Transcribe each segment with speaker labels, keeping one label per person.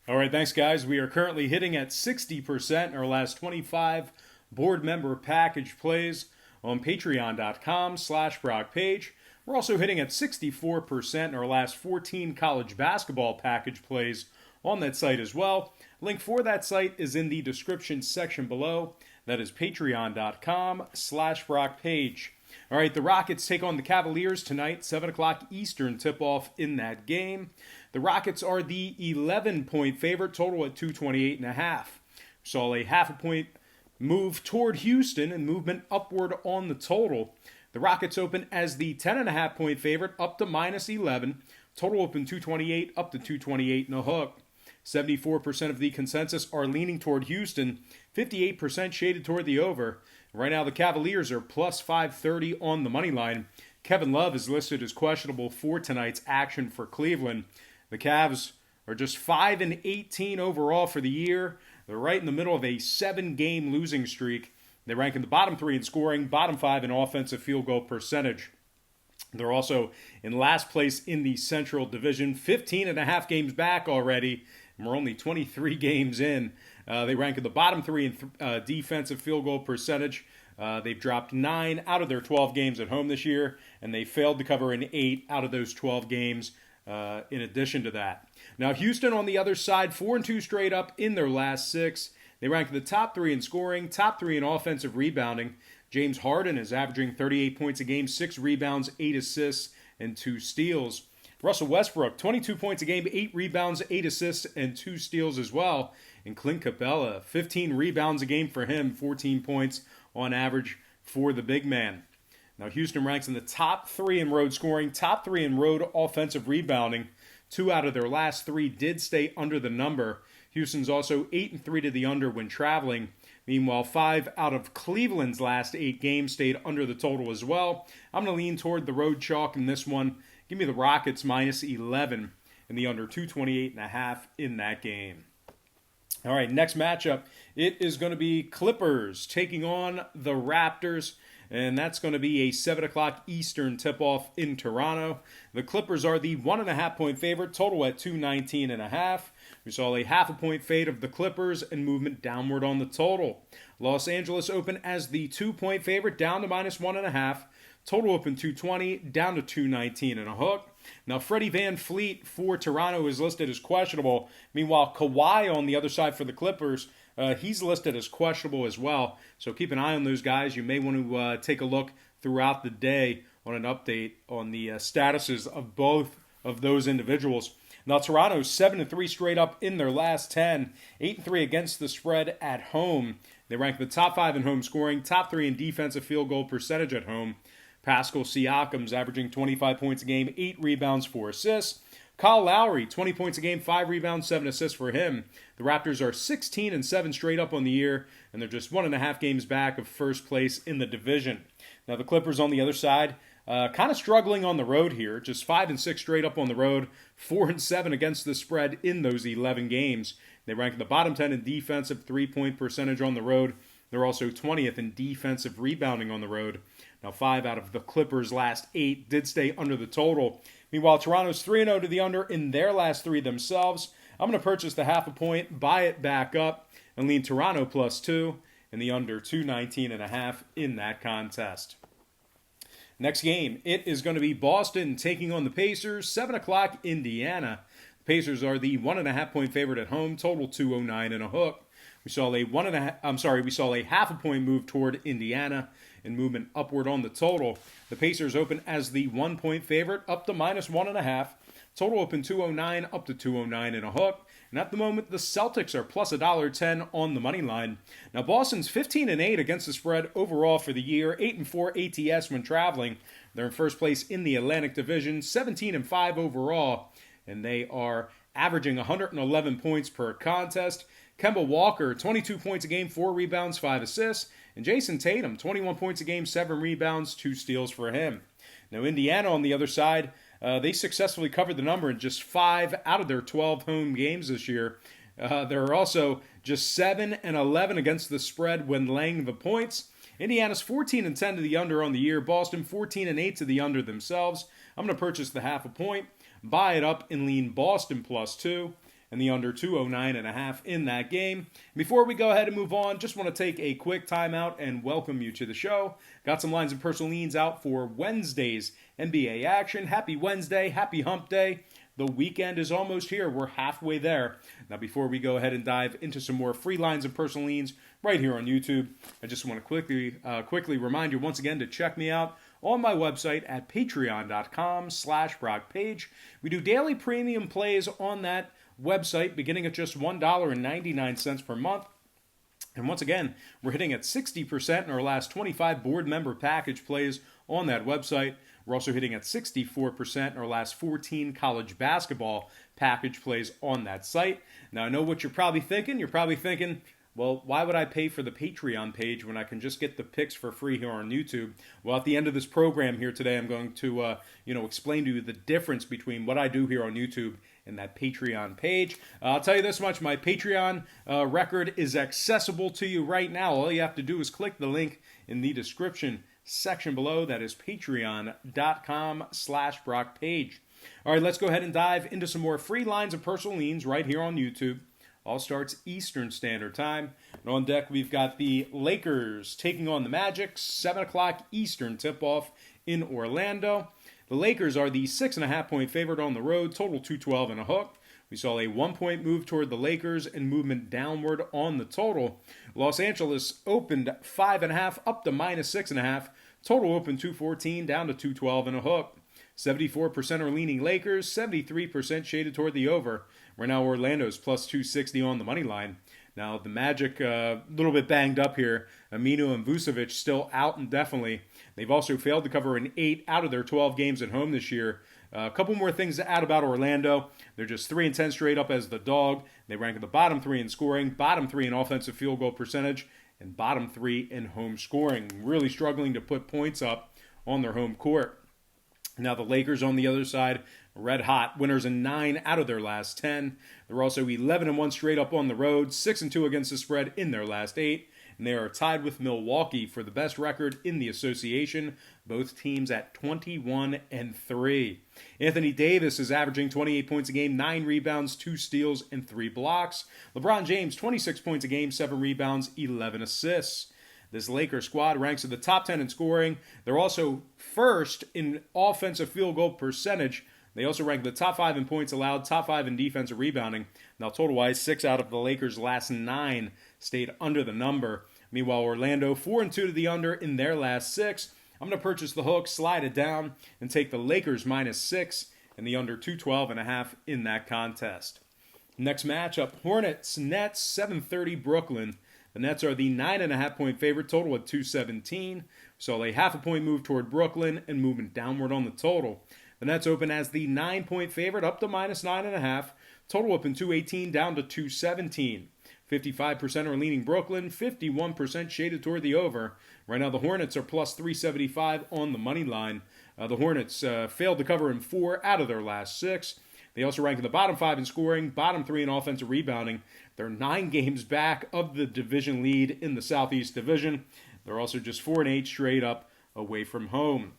Speaker 1: All right, thanks, guys. We are currently hitting at 60% in our last 25 board member package plays on patreon.com/Brock Page. We're also hitting at 64% in our last 14 college basketball package plays on that site as well. Link for that site is in the description section below. That is patreon.com/Brock Page. All right, the Rockets take on the Cavaliers tonight, 7 o'clock Eastern tip-off in that game. The Rockets are the 11-point favorite, total at 228.5. We saw a half a point move toward Houston and movement upward on the total. The Rockets open as the 10.5-point favorite, up to -11. Total open 228, up to 228 and a hook. 74% of the consensus are leaning toward Houston, 58% shaded toward the over. Right now, the Cavaliers are plus 530 on the money line. Kevin Love is listed as questionable for tonight's action for Cleveland. The Cavs are just 5-18 overall for the year. They're right in the middle of a 7-game losing streak. They rank in the bottom 3 in scoring, bottom 5 in offensive field goal percentage. They're also in last place in the Central Division, 15 and a half games back already, and we're only 23 games in. They rank in the bottom 3 in defensive field goal percentage. They've dropped 9 out of their 12 games at home this year, and they failed to cover in 8 out of those 12 games in addition to that. Now, Houston on the other side, 4-2 straight up in their last 6. They rank in the top 3 in scoring, top 3 in offensive rebounding. James Harden is averaging 38 points a game, 6 rebounds, 8 assists, and 2 steals. Russell Westbrook, 22 points a game, 8 rebounds, 8 assists, and 2 steals as well. And Clint Capella, 15 rebounds a game for him, 14 points on average for the big man. Now, Houston ranks in the top 3 in road scoring, top 3 in road offensive rebounding. 2 out of their last 3 did stay under the number. Houston's also 8-3 to the under when traveling. Meanwhile, 5 out of Cleveland's last 8 games stayed under the total as well. I'm going to lean toward the road chalk in this one. Give me the Rockets -11 and the under 228.5 in that game. All right, next matchup. It is going to be Clippers taking on the Raptors, and that's going to be a 7 o'clock Eastern tip-off in Toronto. The Clippers are the 1.5-point favorite, total at 219.5. We saw a half a point fade of the Clippers and movement downward on the total. Los Angeles open as the 2-point favorite, down to -1.5. Total open 220, down to 219 and a hook. Now, Freddie Van Fleet for Toronto is listed as questionable. Meanwhile, Kawhi on the other side for the Clippers, he's listed as questionable as well. So keep an eye on those guys. You may want to take a look throughout the day on an update on the statuses of both of those individuals. Now, Toronto's 7-3 straight up in their last 10, 8-3 against the spread at home. They rank the top 5 in home scoring, top 3 in defensive field goal percentage at home. Pascal Siakam's averaging 25 points a game, 8 rebounds, 4 assists. Kyle Lowry, 20 points a game, 5 rebounds, 7 assists for him. The Raptors are 16-7 straight up on the year, and they're just 1.5 games back of first place in the division. Now, the Clippers on the other side, kind of struggling on the road here, just 5-6 straight up on the road, 4-7 against the spread in those 11 games. They rank in the bottom 10 in defensive three-point percentage on the road. They're also 20th in defensive rebounding on the road. Now, 5 out of the Clippers' last 8 did stay under the total. Meanwhile, Toronto's 3-0 to the under in their last 3 themselves. I'm going to purchase the half a point, buy it back up, and lean Toronto +2 and the under 219.5 in that contest. Next game, it is going to be Boston taking on the Pacers, 7 o'clock Indiana. The Pacers are the 1.5-point favorite at home, total 209 and a hook. We saw a half a point move toward Indiana and movement upward on the total. The Pacers open as the 1-point favorite, up to -1.5. Total open 209, up to 209 and a hook. And at the moment, the Celtics are plus $1.10 on the money line. Now, Boston's 15-8 against the spread overall for the year, 8-4 ATS when traveling. They're in first place in the Atlantic Division, 17-5 overall, and they are averaging 111 points per contest. Kemba Walker, 22 points a game, 4 rebounds, 5 assists. And Jason Tatum, 21 points a game, 7 rebounds, 2 steals for him. Now, Indiana on the other side, they successfully covered the number in just 5 out of their 12 home games this year. They're also just 7-11 against the spread when laying the points. Indiana's 14-10 to the under on the year. Boston 14-8 to the under themselves. I'm going to purchase the half a point, buy it up, and lean Boston +2. and the under 209.5 in that game. Before we go ahead and move on, just want to take a quick timeout and welcome you to the show. Got some lines and personal leans out for Wednesday's NBA action. Happy Wednesday, happy hump day. The weekend is almost here. We're halfway there. Now, before we go ahead and dive into some more free lines and personal leans right here on YouTube, I just want to quickly remind you once again to check me out on my website at patreon.com/BrockPage. We do daily premium plays on that website beginning at just $1.99 per month. And once again, we're hitting at 60% in our last 25 board member package plays on that website. We're also hitting at 64% in our last 14 college basketball package plays on that site. Now, I know what you're probably thinking. You're probably thinking, well, why would I pay for the Patreon page when I can just get the picks for free here on YouTube? Well, at the end of this program here today, I'm going to explain to you the difference between what I do here on YouTube and that Patreon page. I'll tell you this much, my Patreon record is accessible to you right now. All you have to do is click the link in the description section below. That is patreon.com/BrockPage. All right, let's go ahead and dive into some more free lines of personal leans right here on YouTube. All starts Eastern Standard Time. And on deck, we've got the Lakers taking on the Magic, 7 o'clock Eastern tip-off in Orlando. The Lakers are the 6.5-point favorite on the road, total 212 and a hook. We saw a 1-point move toward the Lakers and movement downward on the total. Los Angeles opened 5.5 up to -6.5. Total opened 214 down to 212 and a hook. 74% are leaning Lakers, 73% shaded toward the over. Right now, Orlando's plus 260 on the money line. Now, the Magic, a little bit banged up here. Aminu and Vucevic still out indefinitely. They've also failed to cover an 8 out of their 12 games at home this year. A couple more things to add about Orlando. They're just 3-10 straight up as the dog. They rank at the bottom 3 in scoring, bottom 3 in offensive field goal percentage, and bottom 3 in home scoring. Really struggling to put points up on their home court. Now the Lakers on the other side, red hot, winners in 9 out of their last 10. They're also 11-1 straight up on the road, 6-2 against the spread in their last 8. And they are tied with Milwaukee for the best record in the association, both teams at 21-3. Anthony Davis is averaging 28 points a game, 9 rebounds, 2 steals, and 3 blocks. LeBron James, 26 points a game, 7 rebounds, 11 assists. This Lakers squad ranks at the top 10 in scoring. They're also first in offensive field goal percentage. They also rank the top 5 in points allowed, top 5 in defensive rebounding. Now, total-wise, 6 out of the Lakers' last 9 stayed under the number. Meanwhile, Orlando, 4-2 to the under in their last 6. I'm going to purchase the hook, slide it down, and take the Lakers -6 and the under 212.5 in that contest. Next matchup, Hornets, Nets, 7:30 Brooklyn. The Nets are the 9.5-point favorite, total at 217. So a 0.5-point move toward Brooklyn and movement downward on the total. The Nets open as the 9-point favorite, up to -9.5. Total open 218 down to 217. 55% are leaning Brooklyn, 51% shaded toward the over. Right now, the Hornets are plus 375 on the money line. The Hornets failed to cover in 4 out of their last 6. They also rank in the bottom 5 in scoring, bottom 3 in offensive rebounding. They're 9 games back of the division lead in the Southeast Division. They're also just 4-8 straight up away from home.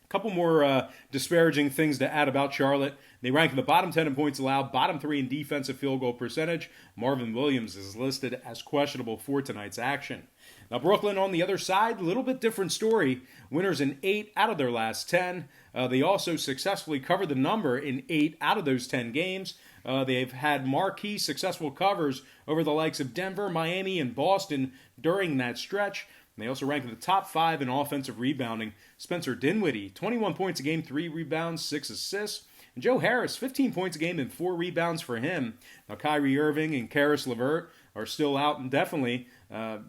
Speaker 1: A couple more disparaging things to add about Charlotte. They rank in the bottom 10 in points allowed, bottom 3 in defensive field goal percentage. Marvin Williams is listed as questionable for tonight's action. Now, Brooklyn on the other side, a little bit different story. Winners in 8 out of their last 10. They also successfully covered the number in 8 out of those 10 games. They've had marquee successful covers over the likes of Denver, Miami, and Boston during that stretch. And they also rank in the top 5 in offensive rebounding. Spencer Dinwiddie, 21 points a game, 3 rebounds, 6 assists. And Joe Harris, 15 points a game and 4 rebounds for him. Now, Kyrie Irving and Karis LeVert are still out indefinitely. As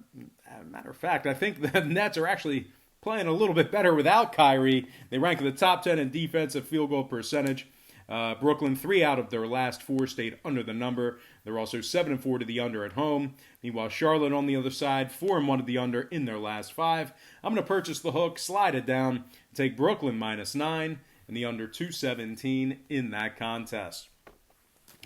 Speaker 1: a matter of fact, I think the Nets are actually playing a little bit better without Kyrie. They rank in the top 10 in defensive field goal percentage. Brooklyn, 3 out of their last 4 stayed under the number. They're also 7-4 to the under at home. Meanwhile, Charlotte on the other side, 4-1 to the under in their last 5. I'm going to purchase the hook, slide it down, take Brooklyn -9 and the under 217 in that contest.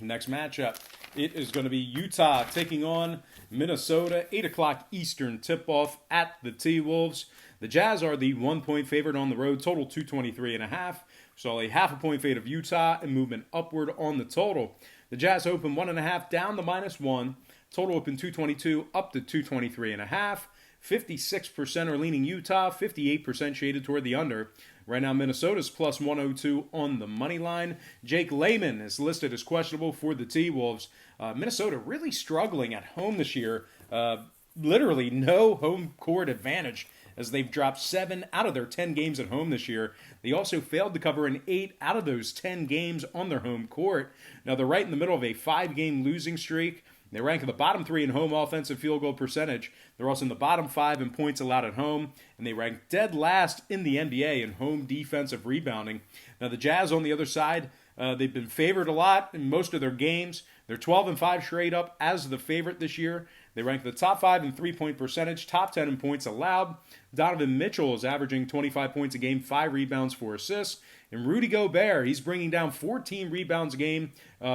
Speaker 1: Next matchup, it is going to be Utah taking on Minnesota, 8 o'clock Eastern tip-off at the T-Wolves. The Jazz are the 1-point favorite on the road, total 223.5. So a 0.5 point fade of Utah and movement upward on the total. The Jazz open 1.5 down to -1. Total open 222 up to 223.5. 56% are leaning Utah, 58% shaded toward the under. Right now, Minnesota's plus 102 on the money line. Jake Layman is listed as questionable for the T-Wolves. Minnesota really struggling at home this year. Literally no home court advantage as they've dropped 7 out of their 10 games at home this year. They also failed to cover in 8 out of those 10 games on their home court. Now, they're right in the middle of a 5-game losing streak. They rank in the bottom 3 in home offensive field goal percentage. They're also in the bottom 5 in points allowed at home. And they rank dead last in the NBA in home defensive rebounding. Now, the Jazz on the other side, they've been favored a lot in most of their games. They're 12-5 straight up as the favorite this year. They rank the top 5 in three-point percentage, top 10 in points allowed. Donovan Mitchell is averaging 25 points a game, 5 rebounds, 4 assists. And Rudy Gobert, he's bringing down 14 rebounds a game,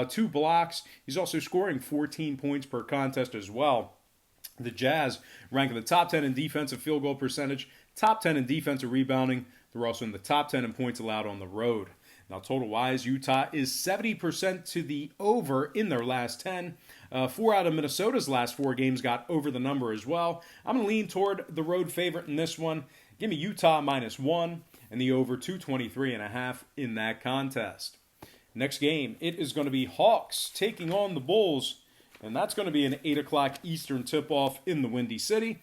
Speaker 1: 2 blocks. He's also scoring 14 points per contest as well. The Jazz rank in the top 10 in defensive field goal percentage, top 10 in defensive rebounding. They're also in the top 10 in points allowed on the road. Now, total-wise, Utah is 70% to the over in their last 10. 4 out of Minnesota's last 4 games got over the number as well. I'm going to lean toward the road favorite in this one. Give me Utah -1 and the over 223.5 in that contest. Next game, it is going to be Hawks taking on the Bulls, and that's going to be an 8 o'clock Eastern tip-off in the Windy City.